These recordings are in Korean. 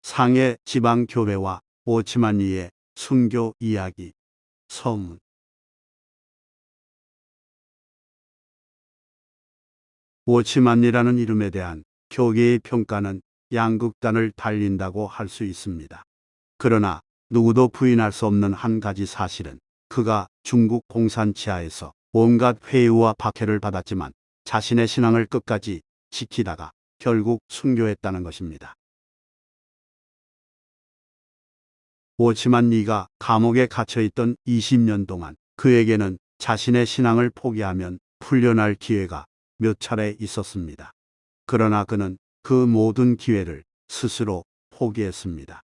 상해 지방교회와 오치만리의 순교 이야기. 서문. 오치만리라는 이름에 대한 교계의 평가는 양극단을 달린다고 할 수 있습니다. 그러나 누구도 부인할 수 없는 한 가지 사실은 그가 중국 공산 치하에서 온갖 회유와 박해를 받았지만 자신의 신앙을 끝까지 지키다가 결국 순교했다는 것입니다. 오치만리가 감옥에 갇혀있던 20년 동안 그에게는 자신의 신앙을 포기하면 풀려날 기회가 몇 차례 있었습니다. 그러나 그는 그 모든 기회를 스스로 포기했습니다.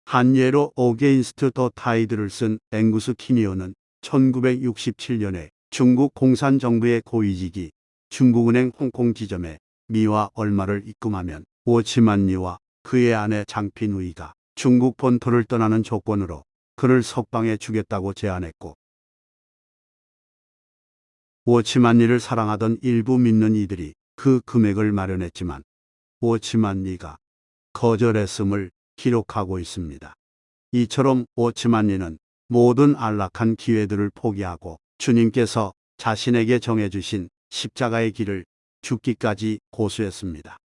한 예로 어게인스트 더 타이드를 쓴 앵구스 키니어는 1967년에 중국 공산정부의 고위직이 중국은행 홍콩 지점에 미화 얼마를 입금하면 오치만리와 그의 아내 장핀우이가 중국 본토를 떠나는 조건으로 그를 석방해 주겠다고 제안했고, 오치만리를 사랑하던 일부 믿는 이들이 그 금액을 마련했지만 오치만리가 거절했음을 기록하고 있습니다. 이처럼 오치만리는 모든 안락한 기회들을 포기하고 주님께서 자신에게 정해주신 십자가의 길을 죽기까지 고수했습니다.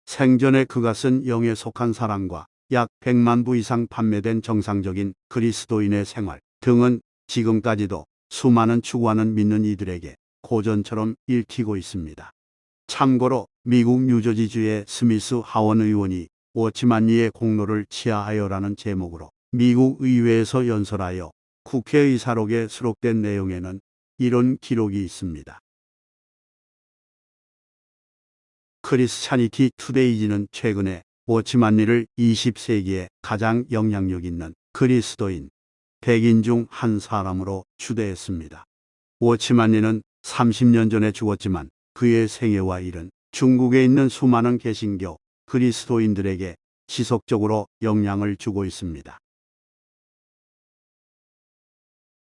생전에 그가 쓴 영에 속한 사랑과 약 100만 부 이상 판매된 정상적인 그리스도인의 생활 등은 지금까지도 수많은 추구하는 믿는 이들에게 고전처럼 읽히고 있습니다. 참고로 미국 뉴저지주의 스미스 하원 의원이 오치만리의 공로를 치하하여라는 제목으로 미국 의회에서 연설하여 국회의사록에 수록된 내용에는 이런 기록이 있습니다. 크리스찬이티 투데이지는 최근에 오치만리를 20세기에 가장 영향력 있는 그리스도인 100인 중 한 사람으로 추대했습니다. 오치만리는 30년 전에 죽었지만 그의 생애와 일은 중국에 있는 수많은 개신교 그리스도인들에게 지속적으로 영향을 주고 있습니다.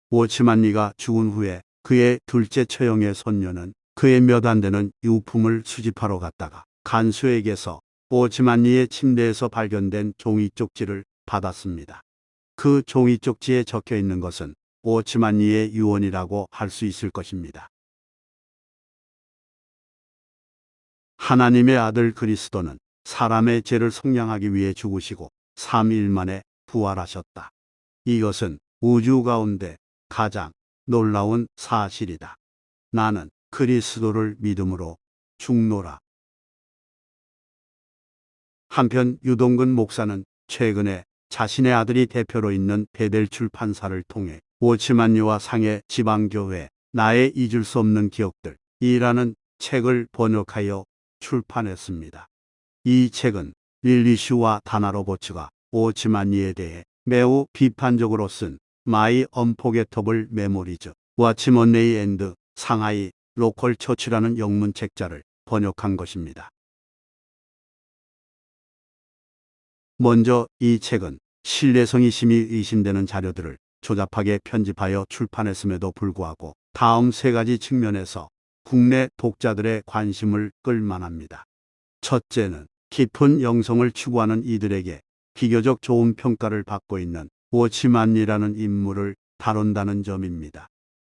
오치만리가 죽은 후에 그의 둘째 처형의 손녀는 그의 몇 안 되는 유품을 수집하러 갔다가 간수에게서 오치만리의 침대에서 발견된 종이 쪽지를 받았습니다. 그 종이 쪽지에 적혀 있는 것은 오치만리의 유언이라고 할 수 있을 것입니다. 하나님의 아들 그리스도는 사람의 죄를 속량하기 위해 죽으시고 3일 만에 부활하셨다. 이것은 우주 가운데 가장 놀라운 사실이다. 나는 그리스도를 믿음으로 죽노라. 한편 유동근 목사는 최근에 자신의 아들이 대표로 있는 베델 출판사를 통해 오치만리와 상해 지방교회 나의 잊을 수 없는 기억들이라는 책을 번역하여 출판했습니다. 이 책은 릴리슈와 다나로보츠가 오치만리에 대해 매우 비판적으로 쓴 마이 언포게터블 메모리즈 와치먼레이 앤드 상하이 로컬 처치라는 영문책자를 번역한 것입니다. 먼저 이 책은 신뢰성이 심히 의심되는 자료들을 조잡하게 편집하여 출판했음에도 불구하고 다음 세 가지 측면에서 국내 독자들의 관심을 끌만합니다. 첫째는 깊은 영성을 추구하는 이들에게 비교적 좋은 평가를 받고 있는 오치만리라는 인물을 다룬다는 점입니다.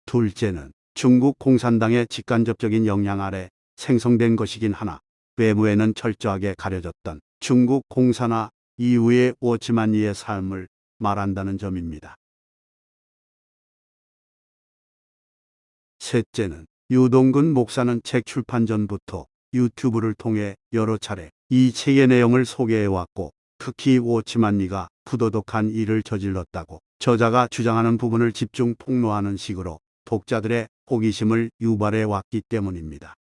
둘째는 중국 공산당의 직간접적인 영향 아래 생성된 것이긴 하나 외부에는 철저하게 가려졌던 중국 공산화 이후의 오치만리의 삶을 말한다는 점입니다. 셋째는 유동근 목사는 책 출판 전부터 유튜브를 통해 여러 차례 이 책의 내용을 소개해왔고, 특히 오치만리가 부도덕한 일을 저질렀다고 저자가 주장하는 부분을 집중 폭로하는 식으로 독자들의 호기심을 유발해 왔기 때문입니다.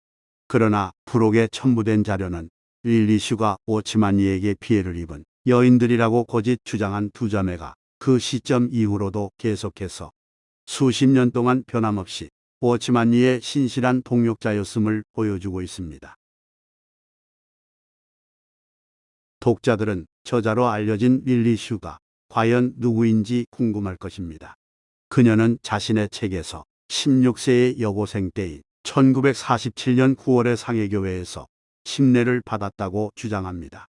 그러나 부록에 첨부된 자료는 릴리슈가 오치만리에게 피해를 입은 여인들이라고 거짓 주장한 두 자매가 그 시점 이후로도 계속해서 수십 년 동안 변함없이 오치만리의 신실한 동역자였음을 보여주고 있습니다. 독자들은 저자로 알려진 릴리슈가 과연 누구인지 궁금할 것입니다. 그녀는 자신의 책에서 16세의 여고생 때인 1947년 9월에 상해교회에서 침례를 받았다고 주장합니다.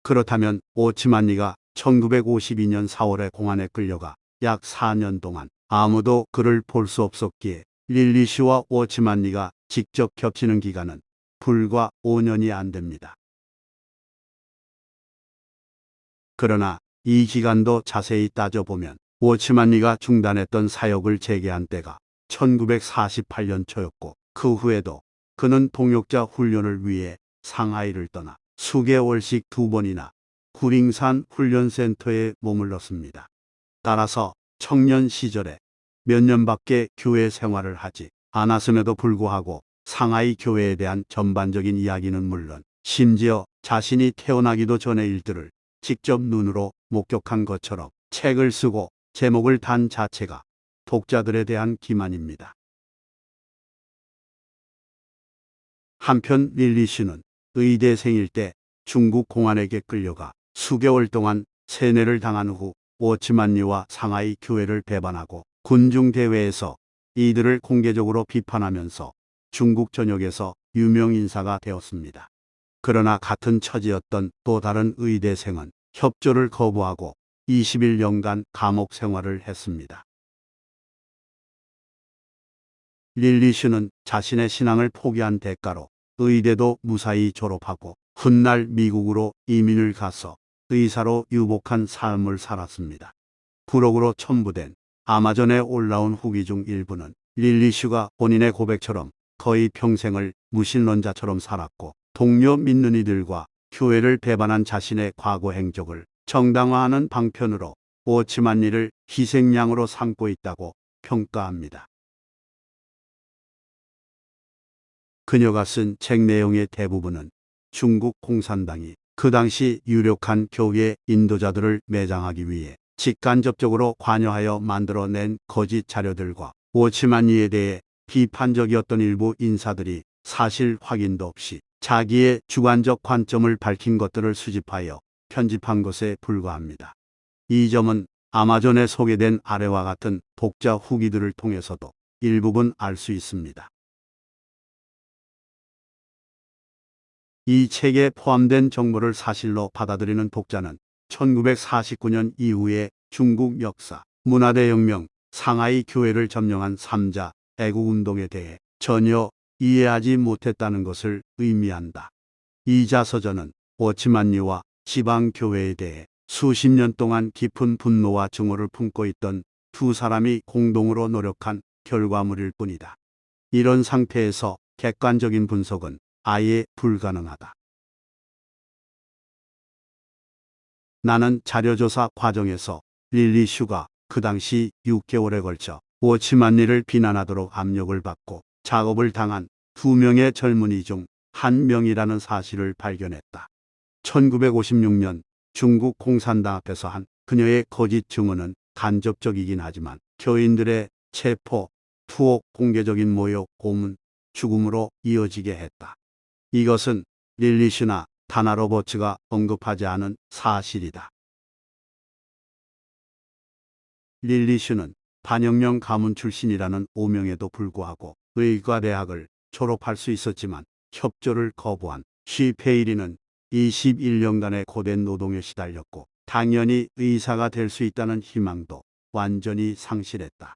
그렇다면 오치만니가 1952년 4월에 공안에 끌려가 약 4년 동안 아무도 그를 볼 수 없었기에 릴리 씨와 오치만니가 직접 겹치는 기간은 불과 5년이 안 됩니다. 그러나 이 기간도 자세히 따져보면 오치만니가 중단했던 사역을 재개한 때가 1948년 초였고 그 후에도 그는 동역자 훈련을 위해 상하이를 떠나 수개월씩 2번이나 구링산 훈련센터에 머물렀습니다. 따라서 청년 시절에 몇 년밖에 교회 생활을 하지 않았음에도 불구하고 상하이 교회에 대한 전반적인 이야기는 물론 심지어 자신이 태어나기도 전의 일들을 직접 눈으로 목격한 것처럼 책을 쓰고 제목을 단 자체가 독자들에 대한 기만입니다. 한편 릴리 씨는 의대생일 때 중국 공안에게 끌려가 수개월 동안 세뇌를 당한 후 오치만리와 상하이 교회를 배반하고 군중대회에서 이들을 공개적으로 비판하면서 중국 전역에서 유명 인사가 되었습니다. 그러나 같은 처지였던 또 다른 의대생은 협조를 거부하고 21년간 감옥 생활을 했습니다. 릴리 씨는 자신의 신앙을 포기한 대가로 의대도 무사히 졸업하고 훗날 미국으로 이민을 가서 의사로 유복한 삶을 살았습니다. 부록으로 첨부된 아마존에 올라온 후기 중 일부는 릴리 씨가 본인의 고백처럼 거의 평생을 무신론자처럼 살았고 동료 믿는 이들과 교회를 배반한 자신의 과거 행적을 정당화하는 방편으로 오치만리를 희생양으로 삼고 있다고 평가합니다. 그녀가 쓴 책 내용의 대부분은 중국 공산당이 그 당시 유력한 교회 인도자들을 매장하기 위해 직간접적으로 관여하여 만들어낸 거짓 자료들과 오치만리에 대해 비판적이었던 일부 인사들이 사실 확인도 없이 자기의 주관적 관점을 밝힌 것들을 수집하여 편집한 것에 불과합니다. 이 점은 아마존에 소개된 아래와 같은 독자 후기들을 통해서도 일부분 알 수 있습니다. 이 책에 포함된 정보를 사실로 받아들이는 독자는 1949년 이후의 중국 역사, 문화대혁명, 상하이 교회를 점령한 3자 애국운동에 대해 전혀 이해하지 못했다는 것을 의미한다. 이 자서전은 오치만리와 지방교회에 대해 수십 년 동안 깊은 분노와 증오를 품고 있던 두 사람이 공동으로 노력한 결과물일 뿐이다. 이런 상태에서 객관적인 분석은 아예 불가능하다. 나는 자료조사 과정에서 릴리 슈가 그 당시 6개월에 걸쳐 오치만리를 비난하도록 압력을 받고 작업을 당한 2명의 젊은이 중 1명이라는 사실을 발견했다. 1956년 중국 공산당 앞에서 한 그녀의 거짓 증언은 간접적이긴 하지만 교인들의 체포, 투옥, 공개적인 모욕, 고문, 죽음으로 이어지게 했다. 이것은 릴리 슈나 다나 로버츠가 언급하지 않은 사실이다. 릴리 슈는 반혁명 가문 출신이라는 오명에도 불구하고 의과대학을 졸업할 수 있었지만 협조를 거부한 쉬페이리는 21년간의 고된 노동에 시달렸고 당연히 의사가 될 수 있다는 희망도 완전히 상실했다.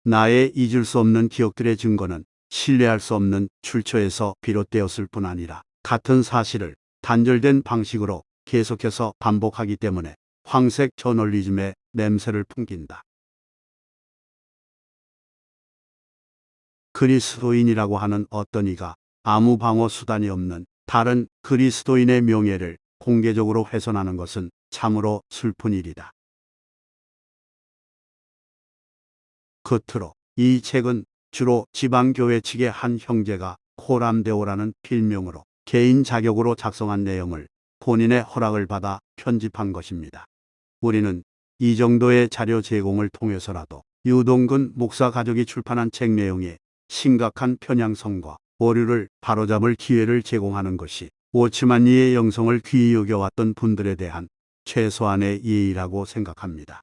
나의 잊을 수 없는 기억들의 증거는 신뢰할 수 없는 출처에서 비롯되었을 뿐 아니라 같은 사실을 단절된 방식으로 계속해서 반복하기 때문에 황색 저널리즘의 냄새를 풍긴다. 그리스도인이라고 하는 어떤 이가 아무 방어 수단이 없는 다른 그리스도인의 명예를 공개적으로 훼손하는 것은 참으로 슬픈 일이다. 겉으로 이 책은 주로 지방교회 측의 한 형제가 코람데오라는 필명으로 개인 자격으로 작성한 내용을 본인의 허락을 받아 편집한 것입니다. 우리는 이 정도의 자료 제공을 통해서라도 유동근 목사 가족이 출판한 책 내용에 심각한 편향성과 오류를 바로잡을 기회를 제공하는 것이 오치만리의 영성을 귀히 여겨왔던 분들에 대한 최소한의 예의라고 생각합니다.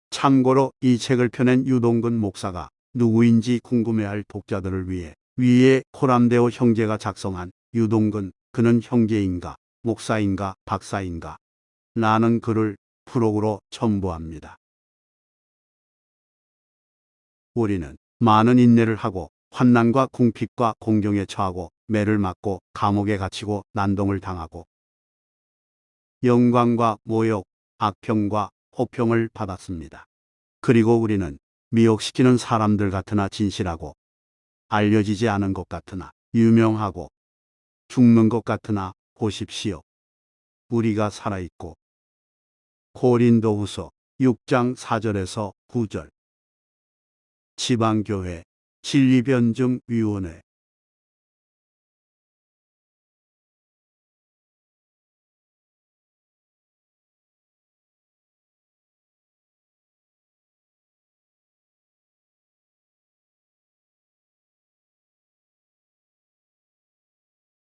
참고로 이 책을 펴낸 유동근 목사가 누구인지 궁금해할 독자들을 위해 위에 코람데오 형제가 작성한 유동근, 그는 형제인가, 목사인가, 박사인가. 라는 글을 프록으로 첨부합니다. 우리는 많은 인내를 하고 환난과 궁핍과 공경에 처하고 매를 맞고 감옥에 갇히고 난동을 당하고 영광과 모욕, 악평과 호평을 받았습니다. 그리고 우리는 미혹시키는 사람들 같으나 진실하고 알려지지 않은 것 같으나 유명하고 죽는 것 같으나 보십시오. 우리가 살아있고. 고린도후서 6장 4절에서 9절. 지방교회 진리변증위원회